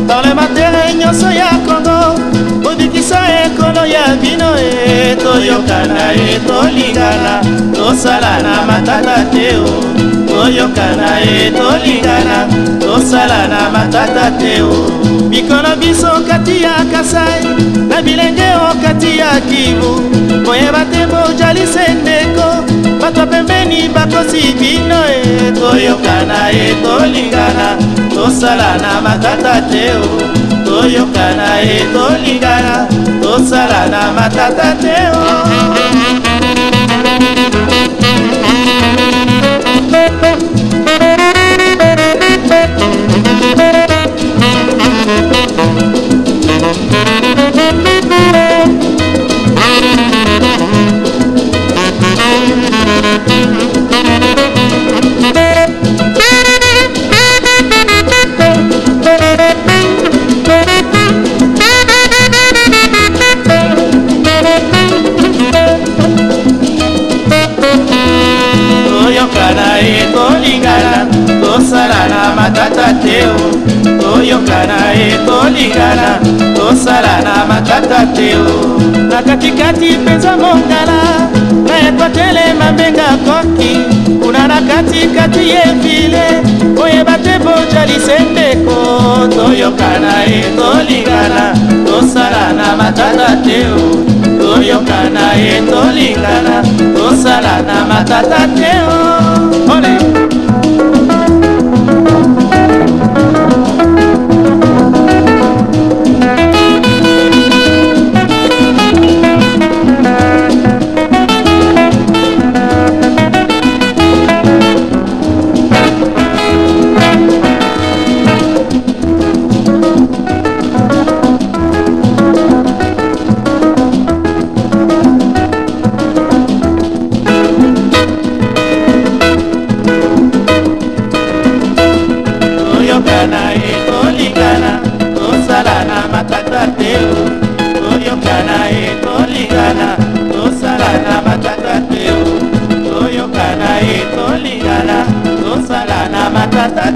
Dans le matere nyonso ya Congo obikisa ekolo ya bino toyokana tolingana tosala na matata te toyokana tolingana tosala na matata te mikolo biso kati ya Kasai na bilenge kati ya Kivu koyeba te bojalise ndeko bato pembeni bakosi bino toyokana tolingana tosala na matata te toyokana tolingana tosala na matata te tolingana tosala na matata te toyokana tolingana tosala na matata te na katikati penza mongala na ekwatele mabenga koki kuna na katikati yevile oyeba te bojalise ndeko toyokana tolingana tosala na matata te toyokana tolingana tosala na matata te ole tolingana tosala na matata te toyokana tolingana tosala na matata te toyokana tolingana tosala na matata